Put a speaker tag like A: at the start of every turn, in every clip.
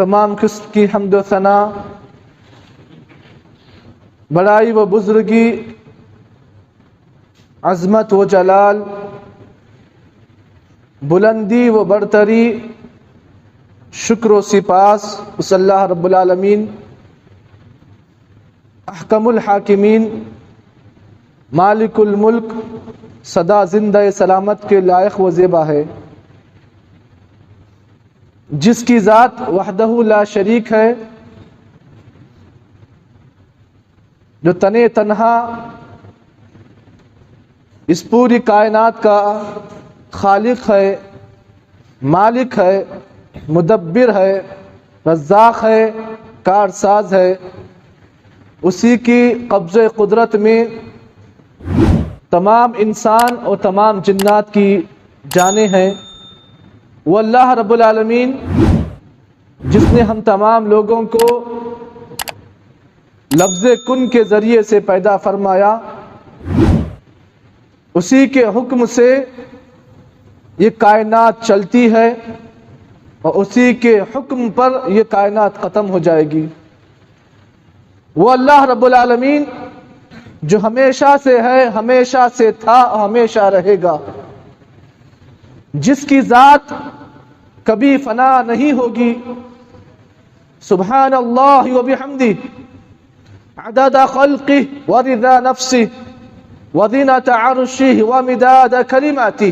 A: تمام قسم کی حمد و ثنا، بڑائی و بزرگی، عظمت و جلال، بلندی و برتری، شکر و سپاس اس اللہ رب العالمین احکم الحاکمین مالک الملک سدا زندہ سلامت کے لائق و زیبا ہے، جس کی ذات وحدہ لا شریک ہے، جو تنے تنہا اس پوری کائنات کا خالق ہے، مالک ہے، مدبر ہے، رزاق ہے، کارساز ہے۔ اسی کی قبضہ قدرت میں تمام انسان اور تمام جنات کی جانیں ہیں۔ وہ اللہ رب العالمین جس نے ہم تمام لوگوں کو لفظ کن کے ذریعے سے پیدا فرمایا، اسی کے حکم سے یہ کائنات چلتی ہے اور اسی کے حکم پر یہ کائنات ختم ہو جائے گی۔ وہ اللہ رب العالمین جو ہمیشہ سے ہے، ہمیشہ سے تھا اور ہمیشہ رہے گا، جس کی ذات کبھی فنا نہیں ہوگی۔ سبحان اللہ و بحمدہ عدد خلقہ ورضا نفسہ وزنۃ عرشہ ومداد کلماتہ۔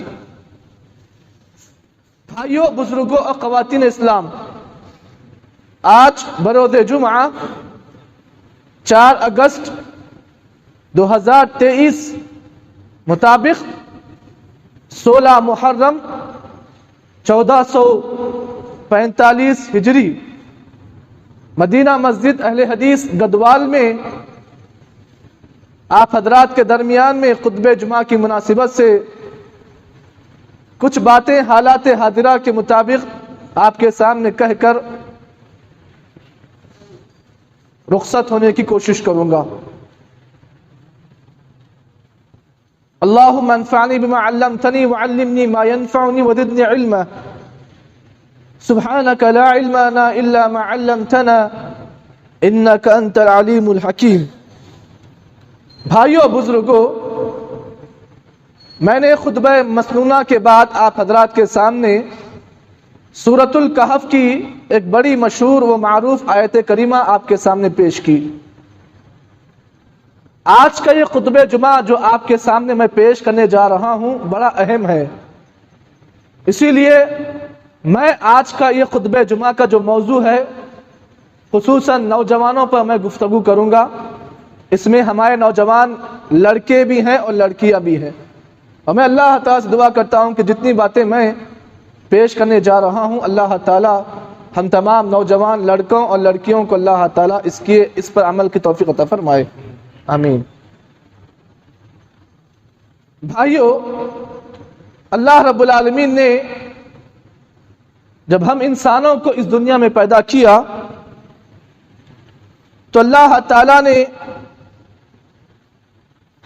A: بھائیو، بزرگوں اور خواتین اسلام، آج بروز جمعہ 4 اگست 2023 مطابق 16 محرم 1445 ہجری، مدینہ مسجد اہل حدیث گدوال میں آپ حضرات کے درمیان میں خطبہ جمعہ کی مناسبت سے کچھ باتیں حالات حاضرہ کے مطابق آپ کے سامنے کہہ کر رخصت ہونے کی کوشش کروں گا۔ اللہم انفعنی بما علمتنی وعلمنی ما ینفعنی وزدنی علما، سبحانک لا علم لنا الا ما علمتنا انک انت العلیم الحکیم۔ بھائیو بزرگوں، میں نے خطبہ مسنونہ کے بعد آپ حضرات کے سامنے سورۃ الکہف کی ایک بڑی مشہور و معروف آیت کریمہ آپ کے سامنے پیش کی۔ آج کا یہ خطبہ جمعہ جو آپ کے سامنے میں پیش کرنے جا رہا ہوں بڑا اہم ہے، اسی لیے میں آج کا یہ خطبہ جمعہ کا جو موضوع ہے خصوصاً نوجوانوں پر میں گفتگو کروں گا۔ اس میں ہمارے نوجوان لڑکے بھی ہیں اور لڑکیاں بھی ہیں، اور میں اللہ تعالیٰ سے دعا کرتا ہوں کہ جتنی باتیں میں پیش کرنے جا رہا ہوں، اللہ تعالیٰ ہم تمام نوجوان لڑکوں اور لڑکیوں کو اللہ تعالیٰ اس پر عمل کی توفیق عطا فرمائے، آمین۔ بھائیو، اللہ رب العالمین نے جب ہم انسانوں کو اس دنیا میں پیدا کیا تو اللہ تعالیٰ نے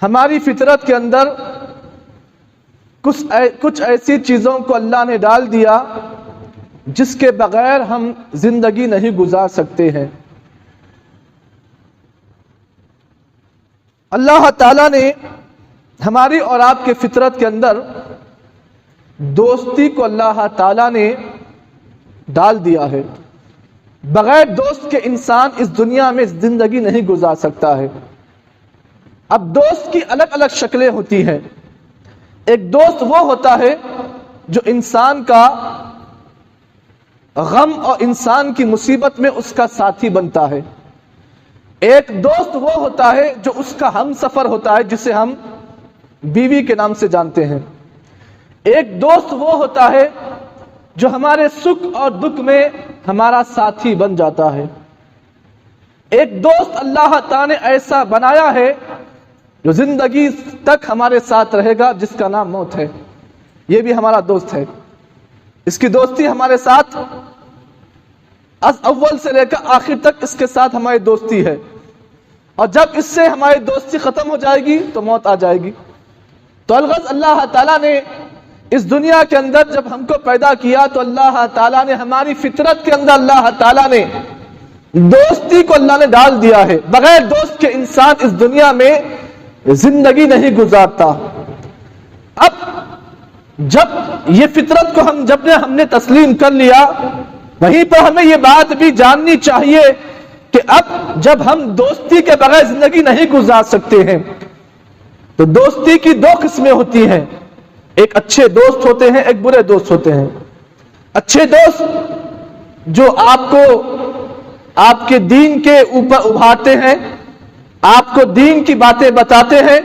A: ہماری فطرت کے اندر کچھ ایسی چیزوں کو اللہ نے ڈال دیا جس کے بغیر ہم زندگی نہیں گزار سکتے ہیں۔ اللہ تعالیٰ نے ہماری اور آپ کے فطرت کے اندر دوستی کو اللہ تعالیٰ نے ڈال دیا ہے۔ بغیر دوست کے انسان اس دنیا میں زندگی نہیں گزار سکتا ہے۔ اب دوست کی الگ الگ شکلیں ہوتی ہیں۔ ایک دوست وہ ہوتا ہے جو انسان کا غم اور انسان کی مصیبت میں اس کا ساتھی بنتا ہے۔ ایک دوست وہ ہوتا ہے جو اس کا ہم سفر ہوتا ہے، جسے ہم بیوی کے نام سے جانتے ہیں۔ ایک دوست وہ ہوتا ہے جو ہمارے سکھ اور دکھ میں ہمارا ساتھی بن جاتا ہے۔ ایک دوست اللہ تعالیٰ نے ایسا بنایا ہے جو زندگی تک ہمارے ساتھ رہے گا، جس کا نام موت ہے۔ یہ بھی ہمارا دوست ہے، اس کی دوستی ہمارے ساتھ از اول سے لے کر آخر تک اس کے ساتھ ہماری دوستی ہے، اور جب اس سے ہماری دوستی ختم ہو جائے گی تو موت آ جائے گی۔ تو الغرض اللہ تعالیٰ نے اس دنیا کے اندر جب ہم کو پیدا کیا تو اللہ تعالیٰ نے ہماری فطرت کے اندر اللہ تعالیٰ نے دوستی کو اللہ نے ڈال دیا ہے. بغیر دوست کے انسان اس دنیا میں زندگی نہیں گزارتا. اب جب یہ فطرت کو ہم نے تسلیم کر لیا، وہیں پر ہمیں یہ بات بھی جاننی چاہیے کہ اب جب ہم دوستی کے بغیر زندگی نہیں گزار سکتے ہیں تو دوستی کی دو قسمیں ہوتی ہیں. ایک اچھے دوست ہوتے ہیں، ایک برے دوست ہوتے ہیں. اچھے دوست جو آپ کو آپ کے دین کے اوپر ابھارتے ہیں، آپ کو دین کی باتیں بتاتے ہیں،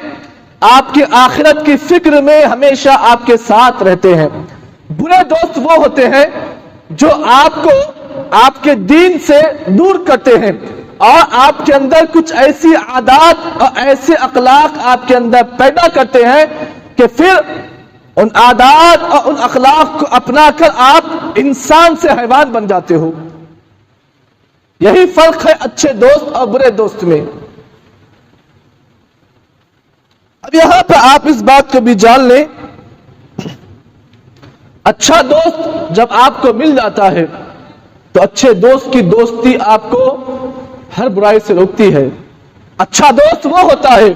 A: آپ کی آخرت کی فکر میں ہمیشہ آپ کے ساتھ رہتے ہیں. برے دوست وہ ہوتے ہیں جو آپ کو آپ کے دین سے دور کرتے ہیں اور آپ کے اندر کچھ ایسی عادات اور ایسے اخلاق آپ کے اندر پیدا کرتے ہیں کہ پھر ان عادات اور ان اخلاق کو اپنا کر آپ انسان سے حیوان بن جاتے ہو. یہی فرق ہے اچھے دوست اور برے دوست میں. اب یہاں پہ آپ اس بات کو بھی جان لیں، اچھا دوست جب آپ کو مل جاتا ہے تو اچھے دوست کی دوستی آپ کو ہر برائی سے روکتی ہے. اچھا دوست وہ ہوتا ہے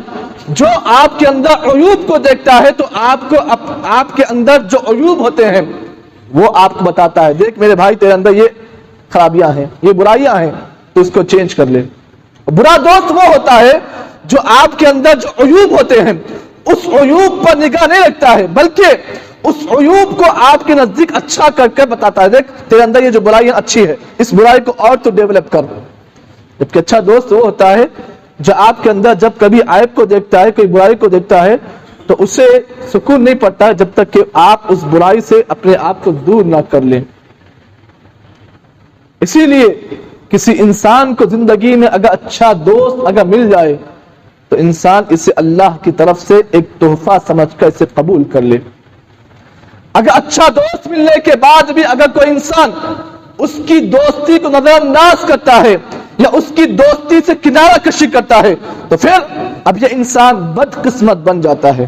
A: جو آپ کے اندر عیوب کو دیکھتا ہے تو آپ کے اندر جو عیوب ہوتے ہیں وہ آپ کو بتاتا ہے، دیکھ میرے بھائی تیرے اندر یہ خرابیاں ہیں، یہ برائیاں ہیں، تو اس کو چینج کر لے. برا دوست وہ ہوتا ہے جو آپ کے اندر جو عیوب ہوتے ہیں اس عیوب پر نگاہ نہیں رکھتا ہے، بلکہ اس عیوب کو آپ کے نزدیک اچھا کر کے بتاتا ہے، دیکھ تیرے اندر یہ جو برائی اچھی ہے، اس برائی کو اور تو ڈیولپ کر. جبکہ اچھا دوست وہ ہوتا ہے جو آپ کے اندر جب کبھی عیب کو دیکھتا ہے، کوئی برائی کو دیکھتا ہے تو اسے سکون نہیں پڑتا جب تک کہ آپ اس برائی سے اپنے آپ کو دور نہ کر لیں. اسی لیے کسی انسان کو زندگی میں اگر اچھا دوست اگر مل جائے تو انسان اسے اللہ کی طرف سے ایک تحفہ سمجھ کر اسے قبول کر لے. اگر اچھا دوست ملنے کے بعد بھی اگر کوئی انسان اس کی دوستی کو نظر انداز کرتا ہے یا اس کی دوستی سے کنارہ کشی کرتا ہے تو پھر اب یہ انسان بدقسمت بن جاتا ہے.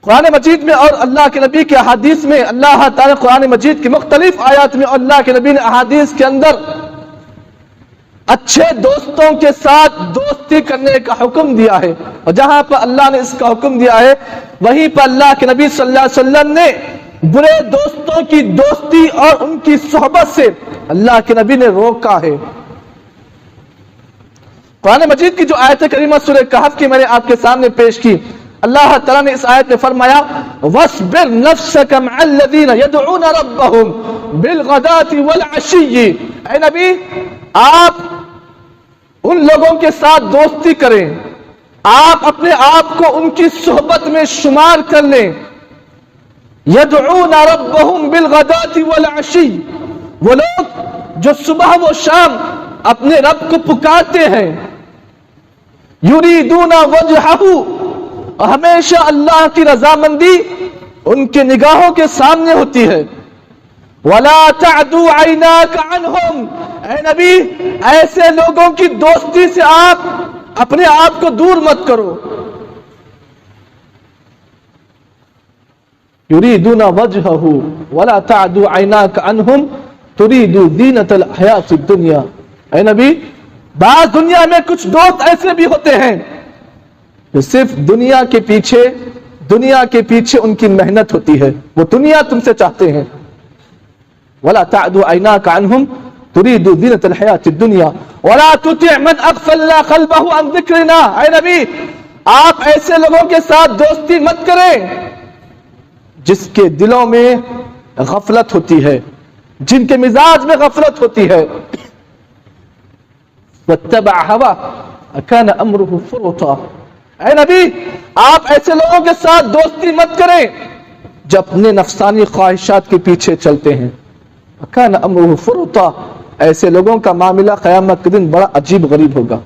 A: قرآن مجید میں اور اللہ کے نبی کے احادیث میں اللہ تعالیٰ قرآن مجید کی مختلف آیات میں اور اللہ کے نبی نے احادیث کے اندر اچھے دوستوں کے ساتھ دوستی کرنے کا حکم دیا ہے. اور جہاں پر اللہ نے اس کا حکم دیا ہے وہیں پر اللہ کے نبی صلی اللہ علیہ وسلم نے برے دوستوں کی دوستی اور ان کی صحبت سے اللہ کے نبی نے روکا ہے. قرآن مجید کی جو آیت کریمہ سورہ کہف کی میں نے آپ کے سامنے پیش کی، اللہ تعالیٰ نے اس آیت میں فرمایا وَاصْبِرْ نَفْسَكَ مَعَ الَّذِينَ يَدْعُونَ رَبَّهُمْ بِالْغَدَاةِ وَالْعَشِيِّ. اے نبی آپ ان لوگوں کے ساتھ دوستی کریں، آپ اپنے آپ کو ان کی صحبت میں شمار کر لیں. يَدْعُونَ رَبَّهُمْ بِالْغَدَاةِ وَالْعَشِيِّ، وہ لوگ جو صبح و شام اپنے رب کو پکارتے ہیں. يُرِيدُونَ وَجْهَهُ، ہمیشہ اللہ کی رضامندی ان کے نگاہوں کے سامنے ہوتی ہے. وَلَا تَعْدُوا عَيْنَاكَ عَنْهُمْ، اے نبی ایسے لوگوں کی دوستی سے آپ اپنے آپ کو دور مت کرو. يُرِيدُونَ وَجْهَهُ وَلَا تَعْدُوا عَيْنَاكَ عَنْهُمْ تُرِيدُوا زِينَةَ الْحَيَاةِ الدُّنْيَا. اے نبی بعض دنیا میں کچھ دوست ایسے بھی ہوتے ہیں جو صرف دنیا کے پیچھے ان کی محنت ہوتی ہے، وہ دنیا تم سے چاہتے ہیں. وَلَا تَعْدُوا عَيْنَاكَ عَنْهُمْ تُرِيدُوا زِينَةَ الْحَيَاةِ الدُّنْيَا وَلَا تُطِعْ مَنْ أَغْفَلْنَا قَلْبَهُ عَنْ ذِكْرِنَا. اے نبی آپ ایسے لوگوں کے ساتھ دوستی مت کریں جس کے دلوں میں غفلت ہوتی ہے، جن کے مزاج میں غفلت ہوتی ہے. وَاتَّبَعَ هَوَاهُ وَكَانَ أَمْرُهُ فُرُطًا. اے نبی آپ ایسے لوگوں کے ساتھ دوستی مت کریں جو اپنے نفسانی خواہشات کے پیچھے چلتے ہیں. وَكَانَ أَمْرُهُ فُرُطًا، ایسے لوگوں کا معاملہ قیامت کے دن بڑا عجیب غریب ہوگا.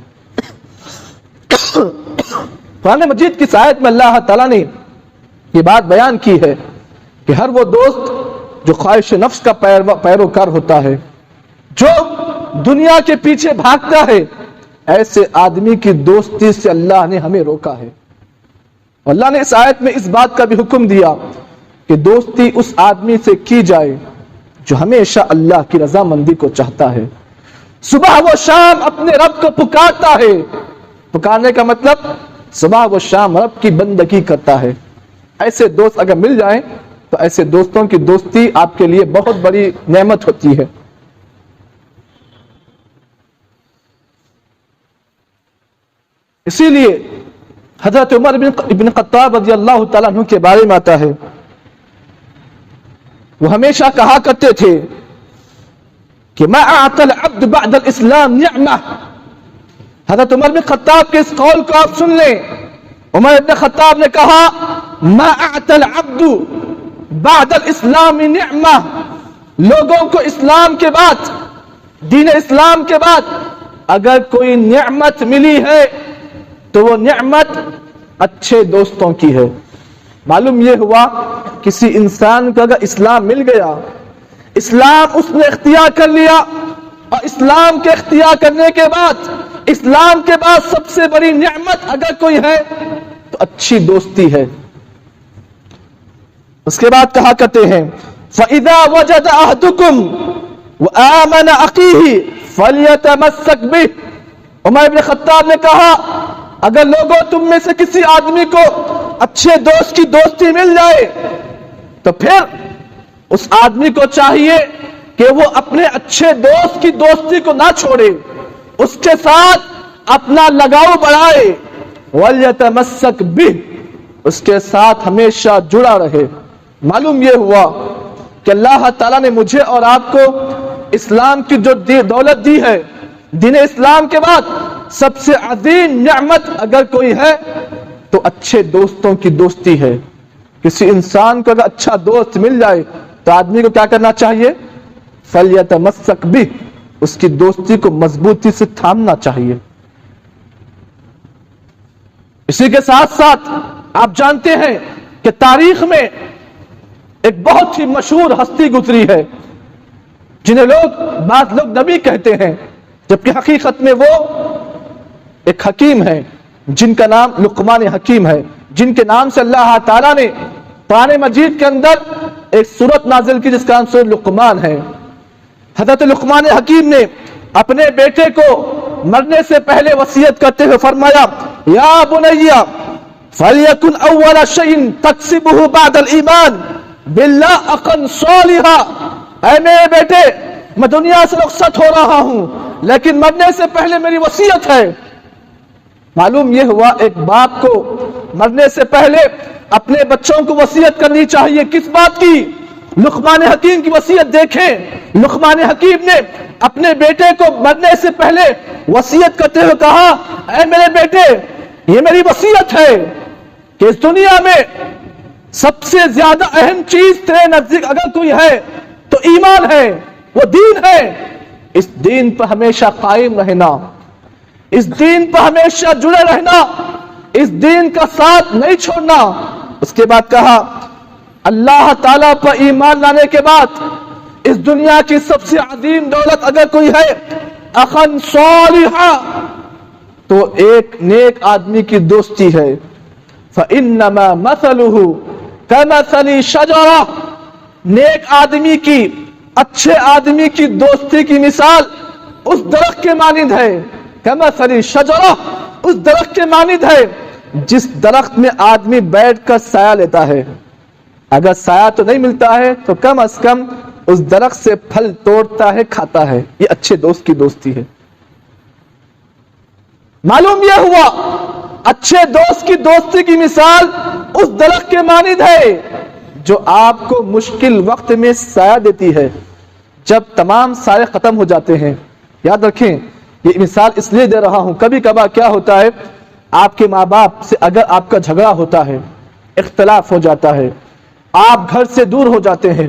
A: قرآن مجید کی آیت میں اللہ تعالیٰ نے یہ بات بیان کی ہے کہ ہر وہ دوست جو خواہش نفس کا پیروکار ہوتا ہے، جو دنیا کے پیچھے بھاگتا ہے، ایسے آدمی کی دوستی سے اللہ نے ہمیں روکا ہے. اللہ نے اس آیت میں اس بات کا بھی حکم دیا کہ دوستی اس آدمی سے کی جائے جو ہمیشہ اللہ کی رضامندی کو چاہتا ہے، صبح و شام اپنے رب کو پکارتا ہے، پکارنے کا مطلب صبح و شام رب کی بندگی کرتا ہے۔ ایسے دوست اگر مل جائیں تو ایسے دوستوں کی دوستی آپ کے لیے بہت بڑی نعمت ہوتی ہے۔ اسی لیے حضرت عمر ابن خطاب رضی اللہ تعالیٰ عنہ کے بارے میں آتا ہے، وہ ہمیشہ کہا کرتے تھے کہ ما اعطى العبد بعد الاسلام نعمہ۔ حضرت عمر بن خطاب کے اس قول کو آپ سن لیں۔ عمر بن خطاب نے کہا ما اعطى العبد بعد الاسلام نعمہ، لوگوں کو اسلام کے بعد، دین اسلام کے بعد اگر کوئی نعمت ملی ہے تو وہ نعمت اچھے دوستوں کی ہے۔ معلوم یہ ہوا کسی انسان کو اگر اسلام مل گیا، اسلام اس نے اختیار کر لیا، اور اسلام کے اختیار کرنے کے بعد، اسلام کے بعد سب سے بڑی نعمت اگر کوئی ہے تو اچھی دوستی ہے۔ اس کے بعد کہا کرتے ہیں فَإِذَا وَجَدَ أَحَدُكُمْ وَآمَنَ أَخِيهِ فَلْيَتَمَسَّكْ بِهِ۔ عمر بن خطاب نے کہا اگر لوگوں تم میں سے کسی آدمی کو اچھے دوست کی دوستی مل جائے تو پھر اس آدمی کو چاہیے کہ وہ اپنے اچھے دوست کی دوستی کو نہ چھوڑے، اس کے ساتھ اپنا لگاؤ بڑھائے، وَلْيَتَمَسَّكْ بِهِ، اس کے ساتھ ہمیشہ جڑا رہے۔ معلوم یہ ہوا کہ اللہ تعالیٰ نے مجھے اور آپ کو اسلام کی جو دولت دی ہے، دین اسلام کے بعد سب سے عظیم نعمت اگر کوئی ہے تو اچھے دوستوں کی دوستی ہے۔ کسی انسان کو اگر اچھا دوست مل جائے تو آدمی کو کیا کرنا چاہیے؟ فَلْيَتَمَسَّكْ بِهِ، اس کی دوستی کو مضبوطی سے تھامنا چاہیے۔ اسی کے ساتھ ساتھ آپ جانتے ہیں کہ تاریخ میں ایک بہت ہی مشہور ہستی گزری ہے جنہیں بعض لوگ نبی کہتے ہیں، جبکہ حقیقت میں وہ ایک حکیم ہے جن کا نام لقمان حکیم ہے، جن کے نام سے اللہ تعالیٰ نے قرآن مجید کے اندر ایک سورت نازل کی جس کا نام سورۃ لقمان ہے۔ حضرت لقمان حکیم نے اپنے بیٹے کو مرنے سے پہلے وصیت کرتے ہوئے فرمایا یا بنی فلیکن اول شیء تکسبہ بعد الایمان باللہ اخا صالحا، اے میرے بیٹے میں دنیا سے رخصت ہو رہا ہوں لیکن مرنے سے پہلے میری وصیت ہے۔ معلوم یہ ہوا ایک باپ کو مرنے سے پہلے اپنے بچوں کو وصیت کرنی چاہیے، کس بات کی؟ لقمان حکیم کی وصیت دیکھیں، لقمان حکیم نے اپنے بیٹے کو مرنے سے پہلے وصیت کرتے ہوئے کہا اے میرے بیٹے یہ میری وصیت ہے کہ اس دنیا میں سب سے زیادہ اہم چیز تیرے نزدیک اگر کوئی ہے تو ایمان ہے، وہ دین ہے، اس دین پر ہمیشہ قائم رہنا، اس دین پر ہمیشہ جڑے رہنا، اس دین کا ساتھ نہیں چھوڑنا۔ اس کے بعد کہا اللہ تعالیٰ پر ایمان لانے کے بعد اس دنیا کی سب سے عظیم دولت اگر کوئی ہے اخن صالحا تو ایک نیک آدمی کی دوستی ہے۔ فإنما مثلہ کمثل شجرہ، نیک آدمی کی، اچھے آدمی کی دوستی کی مثال اس درخت کے مانند ہے، کمثل شجرہ، اس درخت کے مانند ہے جس درخت میں آدمی بیٹھ کر سایہ لیتا ہے، اگر سایہ تو نہیں ملتا ہے تو کم از کم اس درخت سے پھل توڑتا ہے، کھاتا ہے۔ یہ اچھے دوست کی دوستی ہے۔ معلوم یہ ہوا اچھے دوست کی دوستی کی مثال اس درخت کے مانند ہے جو آپ کو مشکل وقت میں سایہ دیتی ہے، جب تمام سائے ختم ہو جاتے ہیں۔ یاد رکھیں یہ مثال اس لیے دے رہا ہوں، کبھی کبھار کیا ہوتا ہے آپ کے ماں باپ سے اگر آپ کا جھگڑا ہوتا ہے، اختلاف ہو جاتا ہے، آپ گھر سے دور ہو جاتے ہیں،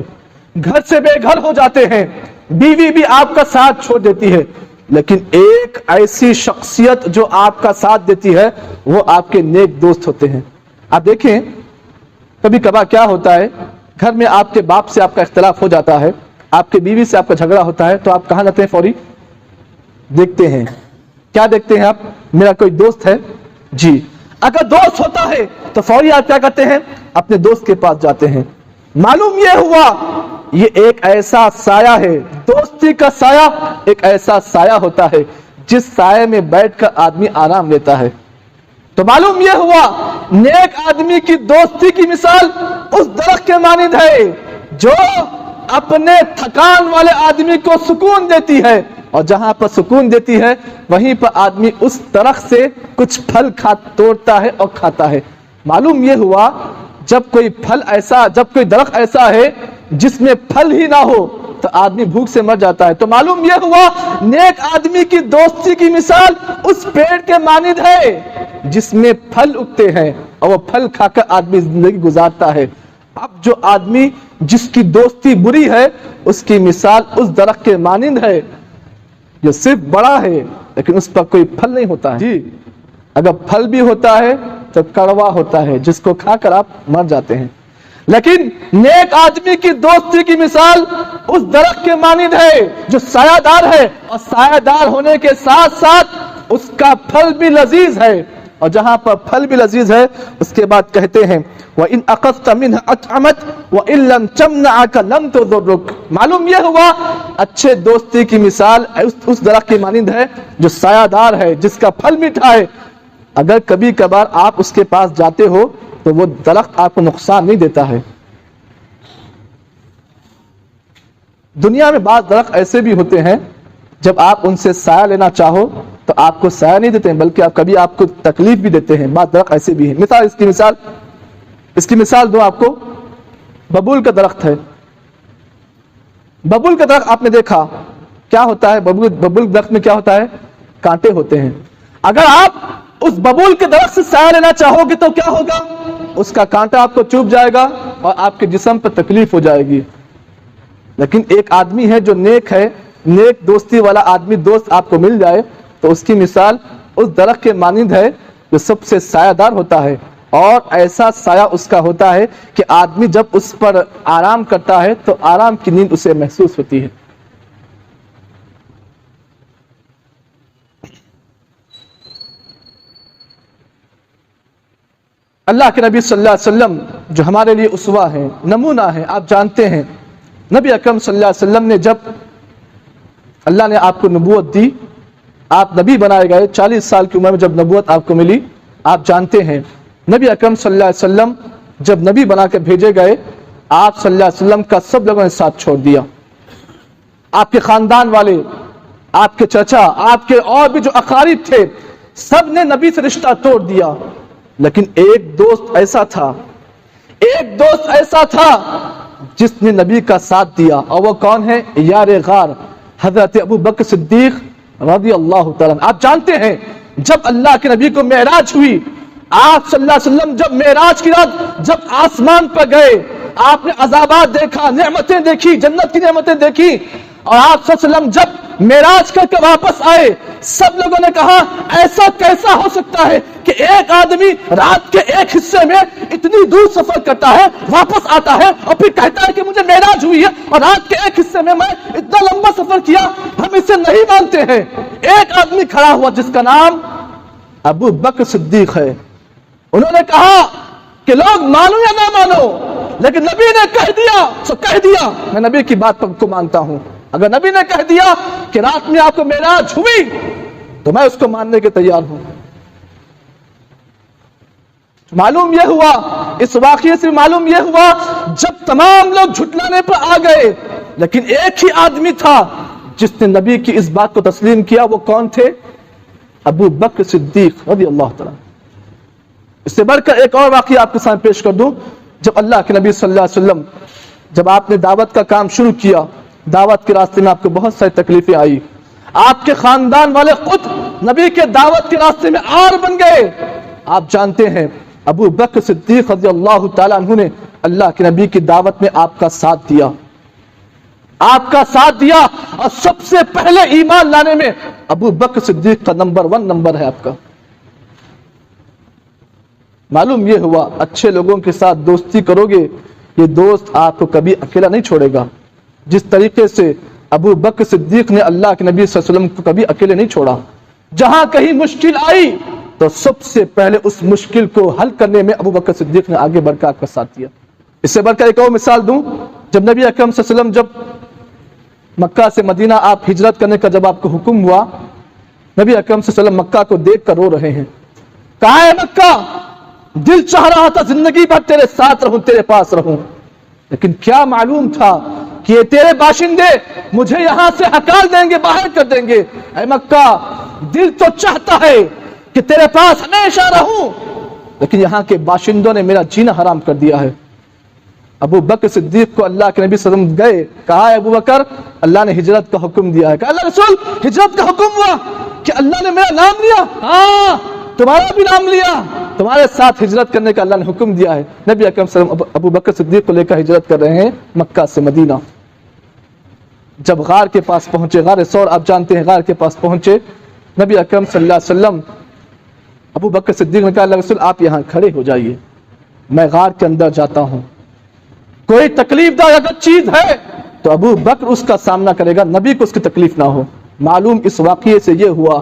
A: گھر سے بے گھر ہو جاتے ہیں، بیوی بھی آپ کا ساتھ چھوڑ دیتی ہے، لیکن ایک ایسی شخصیت جو آپ کا ساتھ دیتی ہے وہ آپ کے نیک دوست ہوتے ہیں۔ آپ دیکھیں کبھی کبھار کیا ہوتا ہے گھر میں آپ کے باپ سے آپ کا اختلاف ہو جاتا ہے، آپ کے بیوی سے آپ کا جھگڑا ہوتا ہے، تو آپ کہاں جاتے ہیں؟ فوری دیکھتے ہیں، کیا دیکھتے ہیں آپ؟ میرا کوئی دوست ہے جی، اگر دوست ہوتا ہے تو فوری آپ کیا کرتے ہیں؟ اپنے دوست کے پاس جاتے ہیں۔ معلوم یہ ہوا یہ ایک ایسا سایہ ہے، دوستی کا سایہ ایک ایسا سایہ ہوتا ہے جس سائے میں بیٹھ کر آدمی آرام لیتا ہے۔ تو معلوم یہ ہوا نیک آدمی کی دوستی کی مثال اس درخت کے مانند ہے جو اپنے تھکان والے آدمی کو سکون دیتی ہے، اور جہاں پر سکون دیتی ہے وہیں پر آدمی اس درخت سے کچھ پھل توڑتا ہے اور کھاتا ہے۔ معلوم یہ ہوا جب کوئی درخت ایسا ہے جس میں پھل ہی نہ ہو تو آدمی بھوک سے مر جاتا ہے۔ تو معلوم یہ ہوا نیک آدمی کی دوستی کی مثال اس پیڑ کے مانند ہے جس میں پھل اگتے ہیں اور وہ پھل کھا کر آدمی زندگی گزارتا ہے۔ اب جو آدمی جس کی دوستی بری ہے اس کی مثال اس درخت کے مانند ہے جو صرف بڑا ہے لیکن اس پر کوئی پھل نہیں ہوتا ہے۔ جی اگر پھل بھی ہوتا ہے تو کڑوا ہوتا ہے جس کو کھا کر آپ مر جاتے ہیں۔ لیکن نیک آدمی کی دوستی کی مثال اس درخت کے مانند ہے جو سایہ دار ہے، اور سایہ دار ہونے کے ساتھ ساتھ اس کا پھل بھی لذیذ ہے، اور جہاں پر پھل بھی لذیذ ہے اس کے بعد کہتے ہیں وَإِنْ أَخَذْتَ مِنْهَا أَطْعَمَتْ وَإِنْ لَمْ تَمْنَعْكَ لَمْ تَضُرُّكَ۔ معلوم یہ ہوا اچھے دوستی کی مثال اس درخت کی مانند ہے جو سایہ دار ہے، جس کا پھل میٹھا ہے۔ اگر کبھی کبھار آپ اس کے پاس جاتے ہو تو وہ درخت آپ کو نقصان نہیں دیتا ہے۔ دنیا میں بعض درخت ایسے بھی ہوتے ہیں جب آپ ان سے سایہ لینا چاہو تو آپ کو سایہ نہیں دیتے ہیں بلکہ کبھی آپ کو تکلیف بھی دیتے ہیں۔ بعض درخت ایسے بھی ہیں۔ اس کی مثال دو آپ کو، ببول کا درخت ہے۔ ببول کا درخت آپ نے دیکھا کیا ہوتا ہے؟ ببول درخت میں کیا ہوتا ہے؟ کانٹے ہوتے ہیں۔ اگر آپ اس ببول کے درخت سے سایہ لینا چاہو گے تو کیا ہوگا؟ اس کا کانٹا آپ کو چوب جائے گا اور آپ کے جسم پر تکلیف ہو جائے گی۔ لیکن ایک آدمی ہے جو نیک ہے، نیک دوستی والا آدمی دوست آپ کو مل جائے تو اس کی مثال اس درخت کے مانند ہے جو سب سے سایہ دار ہوتا ہے، اور ایسا سایہ اس کا ہوتا ہے کہ آدمی جب اس پر آرام کرتا ہے تو آرام کی نیند اسے محسوس ہوتی ہے۔ اللہ کے نبی صلی اللہ علیہ وسلم جو ہمارے لیے اسوہ ہیں، نمونہ ہیں، آپ جانتے ہیں نبی اکرم صلی اللہ علیہ وسلم نے جب اللہ نے آپ کو نبوت دی، آپ نبی بنائے گئے، 40 سال کی عمر میں جب نبوت آپ کو ملی، آپ جانتے ہیں نبی اکرم صلی اللہ علیہ وسلم جب نبی بنا کے بھیجے گئے، آپ صلی اللہ علیہ وسلم کا سب لوگوں نے ساتھ چھوڑ دیا۔ آپ کے خاندان والے، آپ کے چچا، آپ کے اور بھی جو اقارب تھے، سب نے نبی سے رشتہ توڑ دیا۔ لیکن ایک دوست ایسا تھا جس نے نبی کا ساتھ دیا، اور وہ کون ہے؟ یار غار حضرت ابو بکر صدیق رضی اللہ تعالیٰ عنہ۔ آپ جانتے ہیں جب اللہ کے نبی کو معراج ہوئی، آپ صلی اللہ علیہ وسلم جب معراج کی رات جب آسمان پر گئے، آپ نے عذابات دیکھا، نعمتیں دیکھی، جنت کی نعمتیں دیکھی، اور آپ صلی اللہ علیہ وسلم جب معراج کر کے واپس آئے، سب لوگوں نے کہا ایسا کیسا ہو سکتا ہے کہ ایک آدمی رات کے ایک حصے میں اتنی دور سفر کرتا ہے، واپس آتا ہے اور پھر کہتا ہے کہ مجھے معراج ہوئی ہے، اور رات کے ایک حصے میں اتنا لمبا سفر کیا، ہم اسے نہیں مانتے ہیں۔ ایک آدمی کھڑا ہوا جس کا نام ابو بکر صدیق ہے۔ انہوں نے کہا کہ لوگ مانو یا نہ مانو، لیکن نبی نے کہہ دیا سو کہہ دیا، میں نبی کی بات کو مانتا ہوں۔ اگر نبی نے کہہ دیا کہ رات میں آپ کو معراج ہوئی تو میں اس کو ماننے کے تیار ہوں۔ معلوم یہ ہوا، اس واقعے سے معلوم یہ ہوا جب تمام لوگ جھٹلانے پر آ گئے، لیکن ایک ہی آدمی تھا جس نے نبی کی اس بات کو تسلیم کیا۔ وہ کون تھے؟ ابو بکر صدیق رضی اللہ تعالیٰ۔ اس سے بڑھ کر ایک اور واقعہ آپ کے سامنے پیش کر دوں۔ جب اللہ کے نبی صلی اللہ علیہ وسلم جب آپ نے دعوت کا کام شروع کیا، دعوت کے راستے میں آپ کو بہت ساری تکلیفیں آئی، آپ کے خاندان والے خود نبی کے دعوت کے راستے میں آر بن گئے۔ آپ جانتے ہیں ابو بکر صدیق رضی اللہ تعالیٰ عنہ نے اللہ کے نبی کی دعوت میں آپ کا ساتھ دیا، اور سب سے پہلے ایمان لانے میں ابو بکر صدیق کا نمبر 1 ہے آپ کا۔ معلوم یہ ہوا اچھے لوگوں کے ساتھ دوستی کرو گے، یہ دوست آپ کو کبھی اکیلا نہیں چھوڑے گا۔ جس طریقے سے ابو بکر صدیق نے اللہ کے نبی صلی اللہ علیہ وسلم کو کبھی اکیلے نہیں چھوڑا، جہاں کہیں مشکل آئی تو سب سے پہلے اس مشکل کو حل کرنے میں ابو بکر صدیق نے آگے بڑھ کر آپ کا ساتھ دیا۔ اس سے بڑھ کر ایک اور مثال دوں، جب نبی اکرم صلی اللہ علیہ وسلم جب مکہ سے مدینہ آپ ہجرت کرنے کا جب آپ کو حکم ہوا، نبی اکرم صلی اللہ علیہ وسلم مکہ کو دیکھ کر رو رہے ہیں، کہاں ہے مکہ؟ دل چاہ رہا تھا زندگی بھر تیرے ساتھ رہوں، تیرے پاس رہوں، لیکن کیا معلوم تھا کہ یہ تیرے باشندے مجھے یہاں سے ہکال دیں گے، باہر کر دیں گے۔ اے مکہ، دل تو چاہتا ہے کہ تیرے پاس ہمیشہ رہوں، لیکن یہاں کے باشندوں نے میرا جینا حرام کر دیا ہے۔ ابو بکر صدیق کو اللہ کے نبی صلی اللہ علیہ وسلم گئے، کہا ہے ابو بکر، اللہ نے ہجرت کا حکم دیا ہے۔ کہا اللہ رسول، ہجرت کا حکم ہوا کہ اللہ نے میرا نام لیا؟ ہاں، تمہارا بھی نام لیا، تمہارے ساتھ ہجرت کرنے کا اللہ نے حکم دیا ہے۔ نبی اکرم صلی اللہ علیہ وسلم ابو بکر صدیق کو لے کر ہجرت کر رہے ہیں مکہ سے مدینہ۔ جب غار کے پاس پہنچے، غار ثور آپ جانتے ہیں، غار کے پاس پہنچے، نبی اکرم صلی اللہ علیہ وسلم، ابو بکر صدیق نے کہا اللہ رسول آپ یہاں کھڑے ہو جائیے، میں غار کے اندر جاتا ہوں، کوئی تکلیف دہ اگر چیز ہے تو ابو بکر اس کا سامنا کرے گا، نبی کو اس کی تکلیف نہ ہو۔ معلوم اس واقعے سے یہ ہوا،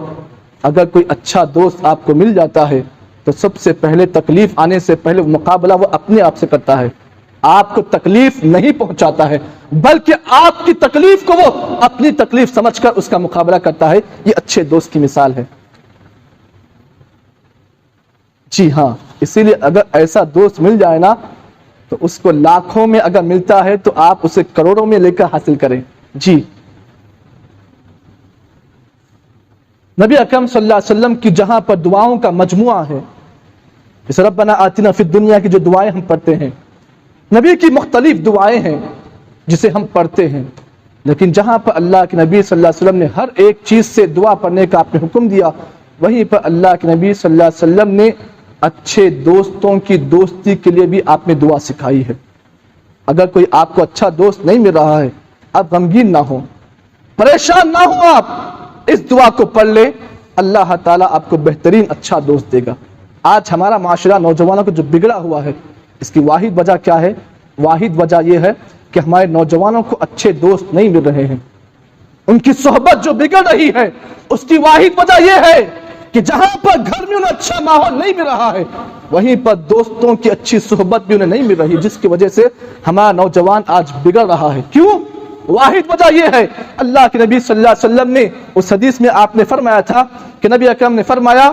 A: اگر کوئی اچھا دوست آپ کو مل جاتا ہے تو سب سے پہلے تکلیف آنے سے پہلے مقابلہ وہ اپنے آپ سے کرتا ہے، آپ کو تکلیف نہیں پہنچاتا ہے، بلکہ آپ کی تکلیف کو وہ اپنی تکلیف سمجھ کر اس کا مقابلہ کرتا ہے۔ یہ اچھے دوست کی مثال ہے۔ جی ہاں، اسی لیے اگر ایسا دوست مل جائے نا تو اس کو لاکھوں میں اگر ملتا ہے تو آپ اسے کروڑوں میں لے کر حاصل کریں۔ جی، نبی اکرم صلی اللہ علیہ وسلم کی جہاں پر دعاؤں کا مجموعہ ہے، اس ربنا آتنا فی الدنیا کی جو دعائیں ہم پڑھتے ہیں، نبی کی مختلف دعائیں ہیں جسے ہم پڑھتے ہیں، لیکن جہاں پر اللہ کے نبی صلی اللہ علیہ وسلم نے ہر ایک چیز سے دعا پڑھنے کا آپ نے حکم دیا، وہیں پر اللہ کے نبی صلی اللہ علیہ وسلم نے اچھے دوستوں کی دوستی کے لیے بھی آپ نے دعا سکھائی ہے۔ اگر کوئی آپ کو اچھا دوست نہیں مل رہا ہے، آپ غمگین نہ ہو، پریشان نہ ہو، آپ اس دعا کو پڑھ لیں، اللہ تعالیٰ آپ کو بہترین اچھا دوست دے گا۔ آج ہمارا معاشرہ نوجوانوں کو جو بگڑا ہوا ہے، اس کی واحد وجہ کیا ہے؟ واحد وجہ یہ ہے کہ ہمارے نوجوانوں کو اچھے دوست نہیں مل رہے ہیں، ان کی صحبت جو بگڑ رہی ہے، اس کی واحد وجہ یہ ہے کہ جہاں پر گھر میں انہیں اچھا ماحول نہیں مل رہا ہے، وہیں پر دوستوں کی اچھی صحبت بھی انہیں نہیں مل رہی، جس کی وجہ سے ہمارا نوجوان آج بگڑ رہا ہے۔ کیوں؟ واحد وجہ یہ ہے، اللہ کے نبی صلی اللہ علیہ وسلم نے اس حدیث میں آپ نے فرمایا تھا کہ نبی اکرم نے فرمایا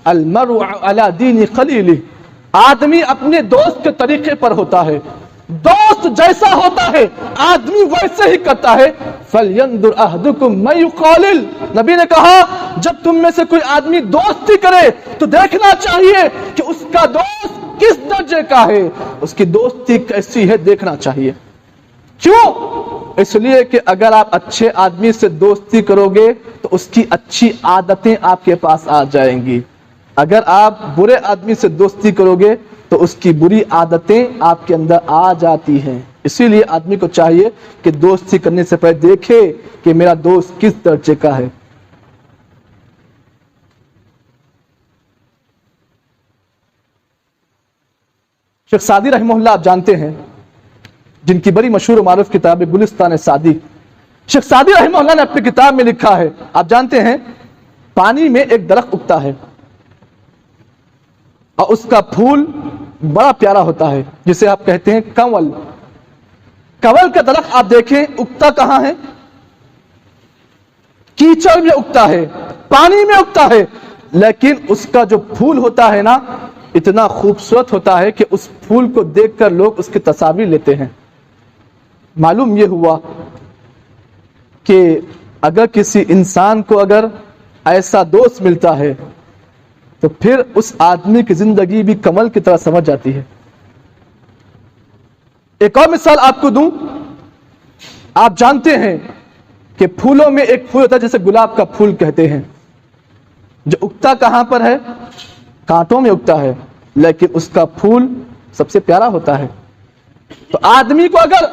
A: المرء علی دین خلیلہ، آدمی اپنے دوست کے طریقے پر ہوتا ہے، دوست جیسا ہوتا ہے آدمی ویسے ہی کرتا ہے۔ فَلْيَنْظُرْ أَحَدُكُمْ مَنْ يُخَالِلُ، نبی نے کہا جب تم میں سے کوئی آدمی دوستی کرے تو دیکھنا چاہیے کہ اس کا دوست کس درجے کا ہے، اس کی دوستی کیسی ہے دیکھنا چاہیے۔ کیوں؟ اس لیے کہ اگر آپ اچھے آدمی سے دوستی کرو گے تو اس کی اچھی عادتیں آپ کے پاس آ جائیں گی، اگر آپ برے آدمی سے دوستی کرو گے تو اس کی بری عادتیں آپ کے اندر آ جاتی ہیں۔ اسی لیے آدمی کو چاہیے کہ دوستی کرنے سے پہلے دیکھے کہ میرا دوست کس درجے کا ہے۔ شیخ سعدی رحمہ اللہ آپ جانتے ہیں، جن کی بڑی مشہور و معروف کتاب ہے گلستان سعدی۔ شیخ سعدی رحمہ اللہ نے اپنی کتاب میں لکھا ہے، آپ جانتے ہیں پانی میں ایک درخت اگتا ہے اور اس کا پھول بڑا پیارا ہوتا ہے، جسے آپ کہتے ہیں کنول۔ کنول کا درخت آپ دیکھیں اگتا کہاں ہے؟ کیچڑ میں اگتا ہے، پانی میں اگتا ہے، لیکن اس کا جو پھول ہوتا ہے نا اتنا خوبصورت ہوتا ہے کہ اس پھول کو دیکھ کر لوگ اس کی تصاویر لیتے ہیں۔ معلوم یہ ہوا کہ اگر کسی انسان کو اگر ایسا دوست ملتا ہے تو پھر اس آدمی کی زندگی بھی کمل کی طرح سمجھ جاتی ہے۔ ایک اور مثال آپ کو دوں، آپ جانتے ہیں کہ پھولوں میں ایک پھول ہوتا ہے جسے گلاب کا پھول کہتے ہیں، جو اگتا کہاں پر ہے؟ کانٹوں میں اگتا ہے، لیکن اس کا پھول سب سے پیارا ہوتا ہے۔ تو آدمی کو اگر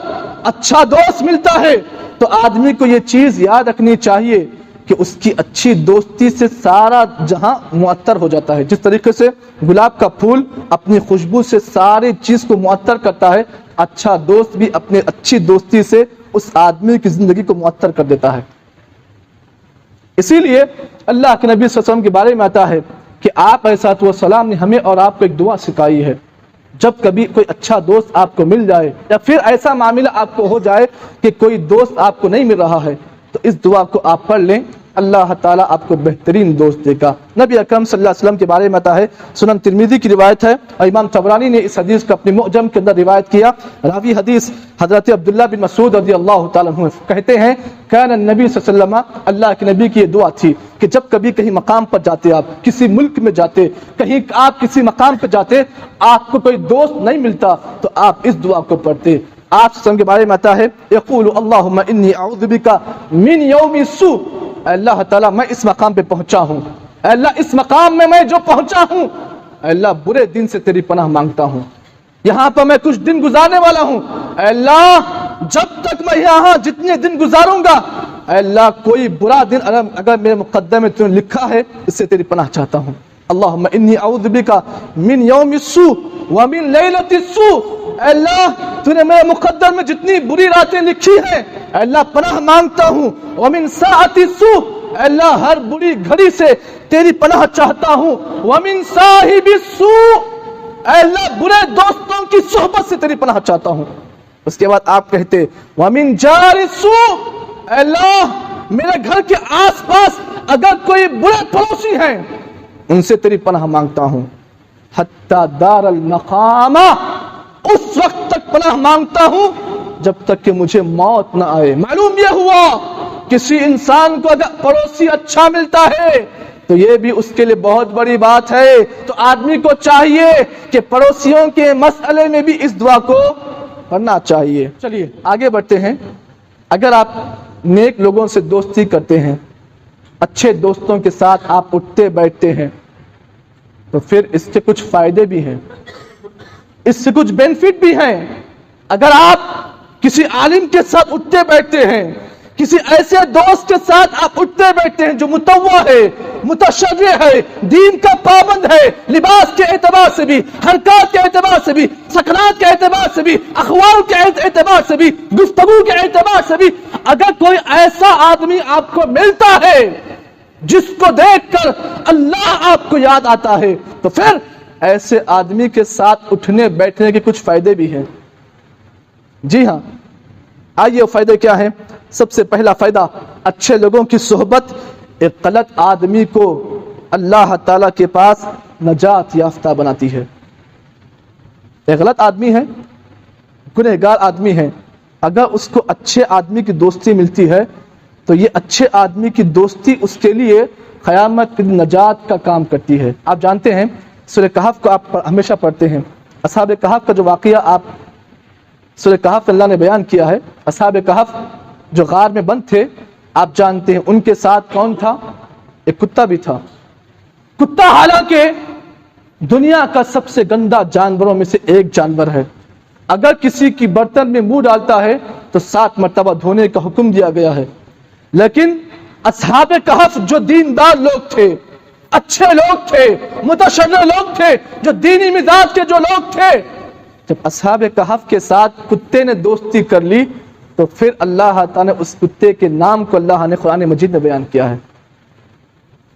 A: اچھا دوست ملتا ہے تو آدمی کو یہ چیز یاد رکھنی چاہیے کہ اس کی اچھی دوستی سے سارا جہاں معطر ہو جاتا ہے۔ جس طریقے سے گلاب کا پھول اپنی خوشبو سے ساری چیز کو معطر کرتا ہے، اچھا دوست بھی اپنے اچھی دوستی سے اس آدمی کی زندگی کو معطر کر دیتا ہے۔ اسی لیے اللہ کے نبی صلی اللہ علیہ وسلم کے بارے میں آتا ہے کہ آپ علیہ الصلوۃ والسلام نے ہمیں اور آپ کو ایک دعا سکھائی ہے، جب کبھی کوئی اچھا دوست آپ کو مل جائے یا پھر ایسا معاملہ آپ کو ہو جائے کہ کوئی دوست آپ کو نہیں مل رہا ہے، تو اس دعا کو آپ پڑھ لیں، اللہ تعالیٰ آپ کو بہترین دوست دے گا۔ نبی اکرم صلی اللہ علیہ وسلم کے بارے میں آتا ہے، سنن ترمذی کی روایت ہے اور امام طبرانی نے اس حدیث کو اپنے معجم کے اندر روایت کیا۔ راوی حدیث حضرت عبداللہ بن مسعود رضی اللہ تعالیٰ عنہ کہتے ہیں، کان النبی صلی اللہ علیہ وسلم، اللہ کے نبی کی یہ دعا تھی کہ جب کبھی کہیں مقام پر جاتے، آپ کسی ملک میں جاتے، کہیں آپ کسی مقام پر جاتے، آپ کو کوئی دوست نہیں ملتا تو آپ اس دعا کو پڑھتے۔ آپ وسلم کے بارے میں آتا ہے، یقول اللہم انی اعوذ بک من یوم السوء، اللہ تعالیٰ میں اس مقام پہ پہنچا ہوں، اے اللہ اس مقام میں جو پہنچا ہوں، اے اللہ برے دن سے تیری پناہ مانگتا ہوں، یہاں پر میں کچھ دن گزارنے والا ہوں، اے اللہ جب تک میں یہاں جتنے دن گزاروں گا، اے اللہ کوئی برا دن اگر میرے مقدر میں تو نے لکھا ہے، اس سے تیری پناہ چاہتا ہوں۔ اللہم انی اعوذ بک من یوم السوء ومن لیلۃ السوء، اے اللہ تو نے میرے مقدر میں جتنی بری راتیں لکھی ہیں، اے اللہ پناہ مانگتا ہوں، ومن ساعۃ السوء، اے اللہ ہر بری گھڑی سے تیری پناہ چاہتا ہوں، ومن صاحب السوء، اے اللہ برے دوستوں کی صحبت سے تیری پناہ چاہتا ہوں۔ اس کے بعد آپ کہتے، ومن جار السوء، اے اللہ میرے گھر کے آس پاس اگر کوئی برے پڑوسی ہیں ان سے تیری پناہ مانگتا ہوں، حتی دار المقامہ، اس وقت تک پناہ مانگتا ہوں جب تک کہ مجھے موت نہ آئے۔ معلوم یہ ہوا کسی انسان کو اگر پڑوسی اچھا ملتا ہے تو یہ بھی اس کے لیے بہت بڑی بات ہے، تو آدمی کو چاہیے کہ پڑوسیوں کے مسئلے میں بھی اس دعا کو پڑھنا چاہیے۔ چلیے آگے بڑھتے ہیں۔ اگر آپ نیک لوگوں سے دوستی کرتے ہیں، اچھے دوستوں کے ساتھ آپ اٹھتے بیٹھتے ہیں، تو پھر اس کے کچھ فائدے بھی ہیں، اس سے کچھ بینیفٹ بھی ہیں۔ اگر آپ کسی عالم کے ساتھ اٹھتے بیٹھتے ہیں، کسی ایسے دوست کے ساتھ آپ اٹھتے بیٹھتے ہیں جو متوع ہے، متشرع ہے، دین کا پابند ہے، لباس کے اعتبار سے بھی، حرکات کے اعتبار سے بھی، سکنات کے اعتبار سے بھی، اخبار کے اعتبار سے بھی، گفتگو کے اعتبار سے بھی، اگر کوئی ایسا آدمی آپ کو ملتا ہے جس کو دیکھ کر اللہ آپ کو یاد آتا ہے، تو پھر ایسے آدمی کے ساتھ اٹھنے بیٹھنے کے کچھ فائدے بھی ہیں۔ جی ہاں، آئیے وہ فائدے کیا ہیں؟ سب سے پہلا فائدہ، اچھے لوگوں کی صحبت ایک غلط آدمی کو اللہ تعالیٰ کے پاس نجات یافتہ بناتی ہے۔ ایک غلط آدمی ہے، گنہگار آدمی ہے، اگر اس کو اچھے آدمی کی دوستی ملتی ہے تو یہ اچھے آدمی کی دوستی اس کے لیے قیامت کی نجات کا کام کرتی ہے۔ آپ جانتے ہیں سورہ کہف کو آپ ہمیشہ پڑھتے ہیں، اصحاب کہف کا جو واقعہ آپ سورہ کہف اللہ نے بیان کیا ہے، اصحاب کہف جو غار میں بند تھے، آپ جانتے ہیں ان کے ساتھ کون تھا؟ ایک کتا بھی تھا۔ کتا حالانکہ دنیا کا سب سے گندا جانوروں میں سے ایک جانور ہے، اگر کسی کی برتن میں منہ ڈالتا ہے تو 7 مرتبہ دھونے کا حکم دیا گیا ہے، لیکن اصحاب کہف جو دیندار لوگ تھے، اچھے لوگ تھے، متشرع لوگ تھے، جو دینی مزاج کے جو لوگ تھے، جب اصحاب کہف کے ساتھ کتے نے دوستی کر لی تو پھر اللہ تعالیٰ نے اس کتے کے نام کو اللہ نے قرآن مجید میں بیان کیا ہے۔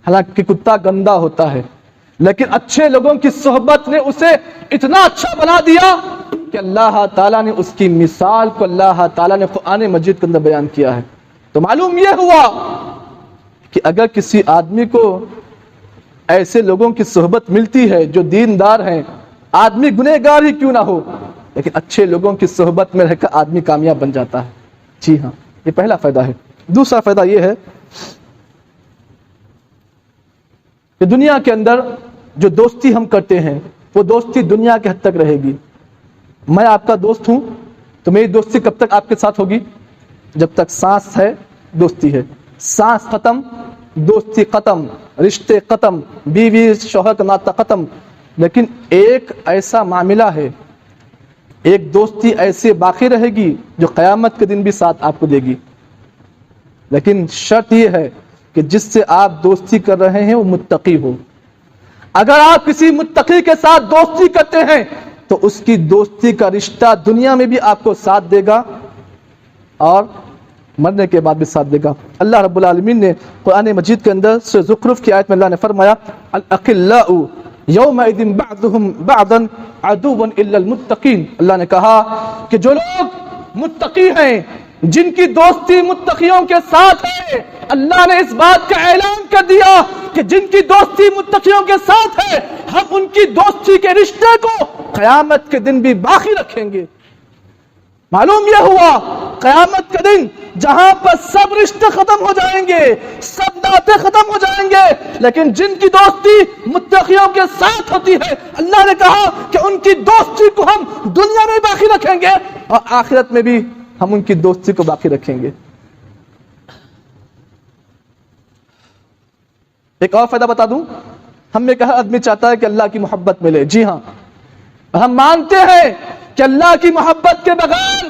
A: حالانکہ کتا گندا ہوتا ہے، لیکن اچھے لوگوں کی صحبت نے اسے اتنا اچھا بنا دیا کہ اللہ تعالیٰ نے اس کی مثال کو اللہ تعالیٰ نے قرآن مجید کے اندر بیان کیا ہے۔ تو معلوم یہ ہوا کہ اگر کسی آدمی کو ایسے لوگوں کی صحبت ملتی ہے جو دیندار ہیں، آدمی گنہگار ہی کیوں نہ ہو، لیکن اچھے لوگوں کی صحبت میں رہ کر آدمی کامیاب بن جاتا ہے۔ جی ہاں، یہ پہلا فائدہ ہے۔ دوسرا فائدہ یہ ہے کہ دنیا کے اندر جو دوستی ہم کرتے ہیں وہ دوستی دنیا کے حد تک رہے گی۔ میں آپ کا دوست ہوں تو میری دوستی کب تک آپ کے ساتھ ہوگی؟ جب تک سانس ہے دوستی ہے، سانس ختم دوستی ختم، رشتے ختم، بیوی شوہر کا ناطہ ختم۔ لیکن ایک ایسا معاملہ ہے، ایک دوستی ایسے باقی رہے گی جو قیامت کے دن بھی ساتھ آپ کو دے گی، لیکن شرط یہ ہے کہ جس سے آپ دوستی کر رہے ہیں وہ متقی ہو۔ اگر آپ کسی متقی کے ساتھ دوستی کرتے ہیں تو اس کی دوستی کا رشتہ دنیا میں بھی آپ کو ساتھ دے گا اور مرنے کے بعد بھی ساتھ دے گا۔ اللہ رب العالمین نے قرآن مجید کے اندر سورہ زخرف کی آیت میں اللہ نے فرمایا الاخلاء یومئذ بعضهم بعضا عدو الا المتقین، اللہ نے کہا کہ جو لوگ متقی ہیں، جن کی دوستی متقیوں کے ساتھ ہے، اللہ نے اس بات کا اعلان کر دیا کہ جن کی دوستی متقیوں کے ساتھ ہے ہم ان کی دوستی کے رشتے کو قیامت کے دن بھی باقی رکھیں گے۔ معلوم یہ ہوا قیامت کے دن جہاں پر سب رشتے ختم ہو جائیں گے، سب ناطے ختم ہو جائیں گے، لیکن جن کی دوستی متقیوں کے ساتھ ہوتی ہے اللہ نے کہا کہ ان کی دوستی کو ہم دنیا میں باقی رکھیں گے اور آخرت میں بھی ہم ان کی دوستی کو باقی رکھیں گے۔ ایک اور فائدہ بتا دوں، ہم میں ہر آدمی چاہتا ہے کہ اللہ کی محبت ملے، جی ہاں، ہم مانتے ہیں کہ اللہ کی محبت کے بغیر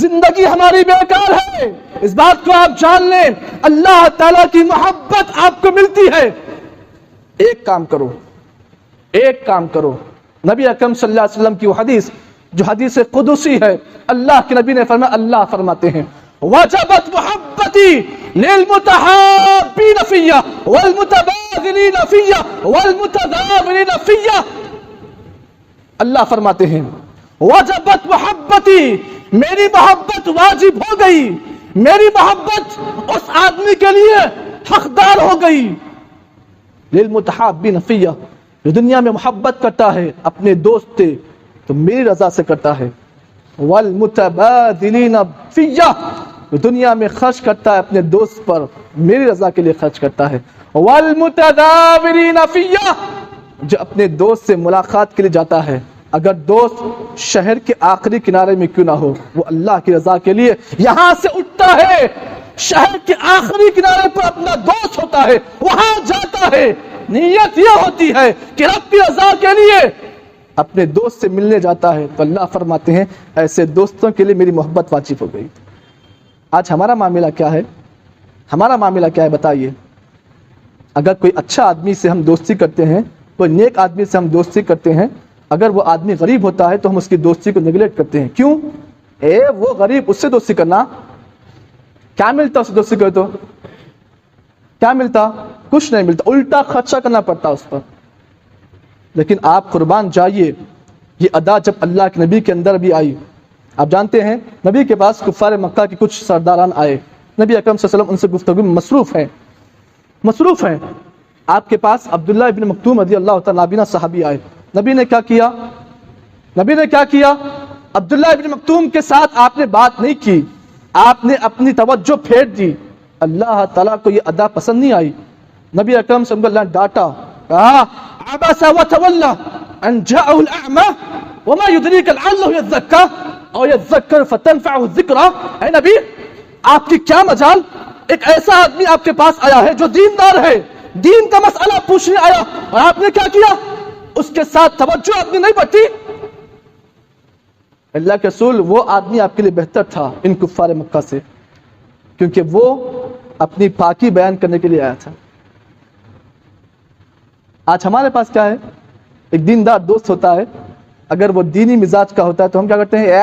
A: زندگی ہماری بیکار ہے، اس بات کو آپ جان لیں، اللہ تعالیٰ کی محبت آپ کو ملتی ہے۔ ایک کام کرو، نبی اکرم صلی اللہ علیہ وسلم کی وہ حدیث جو حدیث قدسی ہے، اللہ کے نبی نے فرمایا، اللہ فرماتے ہیں وجبت محبتی للمتحابین فیہ والمتبادلین فیہ والمتدابرین فیہ، اللہ فرماتے ہیں وجبت محبتی، میری محبت واجب ہو گئی، میری محبت اس آدمی کے لیے حقدار ہو گئی، للمتحابین فیہ، جو دنیا میں محبت کرتا ہے اپنے دوست سے تو میری رضا سے کرتا ہے، والمتبادلین فیہ، جو دنیا میں خرچ کرتا ہے اپنے دوست پر میری رضا کے لیے خرچ کرتا ہے، والمتدابرین فیہ، جو اپنے دوست سے ملاقات کے لیے جاتا ہے، اگر دوست شہر کے آخری کنارے میں کیوں نہ ہو، وہ اللہ کی رضا کے لیے یہاں سے اٹھتا ہے، شہر کے آخری کنارے پر اپنا دوست ہوتا ہے، وہاں جاتا ہے، نیت یہ ہوتی ہے کہ رب کی رضا کے لیے اپنے دوست سے ملنے جاتا ہے، تو اللہ فرماتے ہیں ایسے دوستوں کے لیے میری محبت واجب ہو گئی۔ آج ہمارا معاملہ کیا ہے؟ ہمارا معاملہ کیا ہے بتائیے؟ اگر کوئی اچھا آدمی سے ہم دوستی کرتے ہیں، کوئی نیک آدمی سے ہم دوستی کرتے ہیں، اگر وہ آدمی غریب ہوتا ہے تو ہم اس کی دوستی کو نیگلیکٹ کرتے ہیں، کیوں؟ وہ غریب، اس سے دوستی کرنا کیا ملتا؟ اس سے دوستی کرے تو کیا ملتا؟ کچھ نہیں ملتا، الٹا خرچہ کرنا پڑتا اس پر۔ لیکن آپ قربان جائیے، یہ ادا جب اللہ کے نبی کے اندر بھی آئی، آپ جانتے ہیں نبی کے پاس کفار مکہ کے کچھ سرداران آئے، نبی اکرم صلی اللہ علیہ وسلم ان سے گفتگو میں مصروف ہیں، آپ کے پاس عبداللہ ابن مکتوم رضی اللہ تعالیٰ نابینا صحابی آئے، نبی نے کیا کیا؟ عبداللہ ابن مکتوم کے ساتھ آپ نے بات نہیں کی، آپ نے اپنی توجہ پھیر دی، اللہ تعالیٰ کو یہ ادا پسند نہیں آئی، نبی اکرم صلی اللہ علیہ وسلم نے ڈانٹا، کہا عبس وتولى ان جاءه الاعمى وما يدريك لعله يزكى او يذكر فتنفعه الذكرى۔ اے نبی، آپ کی کیا مجال، ایک ایسا آدمی آپ کے پاس آیا ہے جو دیندار ہے، دین کا مسئلہ پوچھنے آیا اور آپ نے کیا کیا؟ اس کے ساتھ توجہ آپ نے نہیں بٹی۔ اللہ کے رسول، وہ آدمی آپ کے لیے بہتر تھا ان کفار مکہ سے، کیونکہ وہ اپنی پاکی بیان کرنے کے لیے آیا تھا۔ آج ہمارے پاس کیا ہے؟ ایک دیندار دوست ہوتا ہے، اگر وہ دینی مزاج کا ہوتا ہے تو ہم کیا کرتے ہیں؟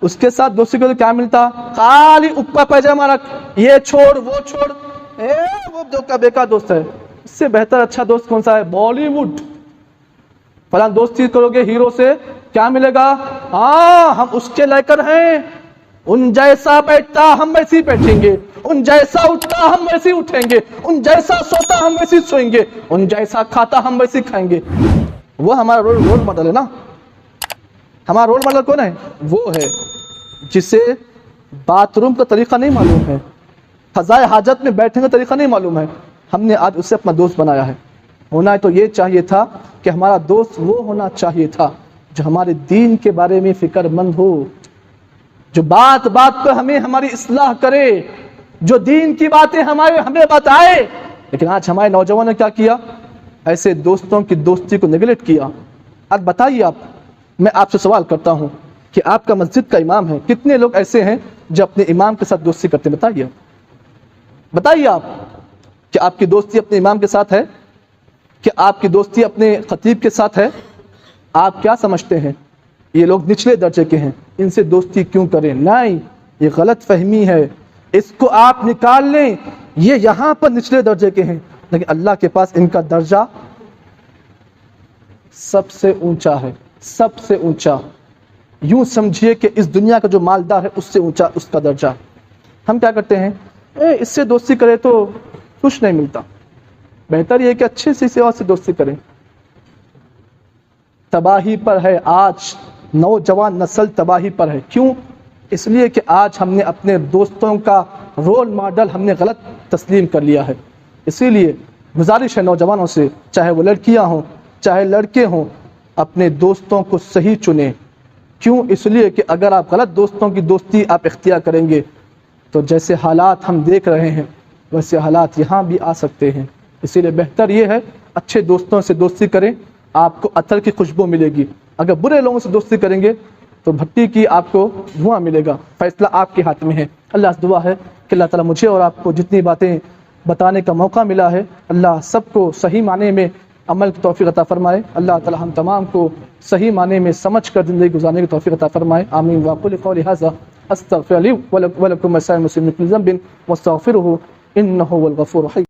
A: اس کے ساتھ دوستی کو تو کیا ملتا؟ خالی اوپر پیجامہ رکھ، یہ چھوڑ وہ چھوڑ، وہ دھوکا بیکار دوست ہے۔ اس سے بہتر اچھا دوست کون سا ہے؟ بالی ووڈ فلاں دوستی کرو گے ہیرو سے، کیا ملے گا؟ ہم اس کے لے کر ہیں، ان جیسا بیٹھتا ہم ویسے بیٹھیں گے، ان جیسا اٹھتا ہم ویسے اٹھیں گے، ان جیسا سوتا ہم ویسے سوئیں گے، ان جیسا کھاتا ہم ویسے کھائیں گے۔ وہ ہمارا رول ماڈل ہے نا۔ ہمارا رول ماڈل کون ہے؟ وہ ہے جسے باتھ روم کا طریقہ نہیں معلوم ہے، فضائے حاجت میں بیٹھنے کا طریقہ نہیں معلوم ہے، ہم نے آج اسے اپنا دوست بنایا ہے۔ ہونا تو یہ چاہیے تھا کہ ہمارا دوست وہ ہونا چاہیے تھا جو ہمارے دین کے بارے میں فکر مند ہو، جو بات پر ہمیں ہماری اصلاح کرے، جو دین کی باتیں ہمیں بتائے۔ لیکن آج ہمارے نوجوانوں نے کیا کیا؟ ایسے دوستوں کی دوستی کو نیگلیکٹ کیا۔ اب بتائیے، میں آپ سے سوال کرتا ہوں کہ آپ کا مسجد کا امام ہے، کتنے لوگ ایسے ہیں جو اپنے امام کے ساتھ دوستی کرتے ہیں؟ بتائیے آپ کہ آپ کی دوستی اپنے امام کے ساتھ ہے؟ کہ آپ کی دوستی اپنے خطیب کے ساتھ ہے؟ آپ کیا سمجھتے ہیں یہ لوگ نچلے درجے کے ہیں، ان سے دوستی کیوں کریں؟ نہیں، یہ غلط فہمی ہے، اس کو آپ نکال لیں، یہ یہاں پر نچلے درجے کے ہیں، لیکن اللہ کے پاس ان کا درجہ سب سے اونچا ہے، سب سے اونچا۔ یوں سمجھیے کہ اس دنیا کا جو مالدار ہے اس سے اونچا اس کا درجہ۔ ہم کیا کرتے ہیں، اس سے دوستی کرے تو کچھ نہیں ملتا، بہتر یہ کہ اچھے سے سوا سے دوستی کریں۔ تباہی پر ہے آج، نوجوان نسل تباہی پر ہے۔ کیوں؟ اس لیے کہ آج ہم نے اپنے دوستوں کا رول ماڈل ہم نے غلط تسلیم کر لیا ہے۔ اسی لیے گزارش ہے نوجوانوں سے، چاہے وہ لڑکیاں ہوں چاہے لڑکے ہوں، اپنے دوستوں کو صحیح چنیں۔ کیوں؟ اس لیے کہ اگر آپ غلط دوستوں کی دوستی آپ اختیار کریں گے تو جیسے حالات ہم دیکھ رہے ہیں ویسے حالات یہاں بھی آ سکتے ہیں۔ اسی لیے بہتر یہ ہے اچھے دوستوں سے دوستی کریں، آپ کو عطر کی خوشبو ملے گی۔ اگر برے لوگوں سے دوستی کریں گے تو بھٹی کی آپ کو دھواں ملے گا۔ فیصلہ آپ کے ہاتھ میں ہے۔ اللہ سے دعا ہے کہ اللہ تعالیٰ مجھے اور آپ کو جتنی باتیں بتانے کا موقع ملا ہے، اللہ سب کو صحیح معنی میں عمل کی توفیق عطا فرمائے۔ اللہ تعالیٰ ہم تمام کو صحیح معنی میں سمجھ کر زندگی گزارنے کی توفیق عطا فرمائے۔ آمین۔ واقول قولی ھذا استغفر لی ولکم ولسائر المسلمین من کل ذنب واستغفروہ انہ هو الغفور الرحیم۔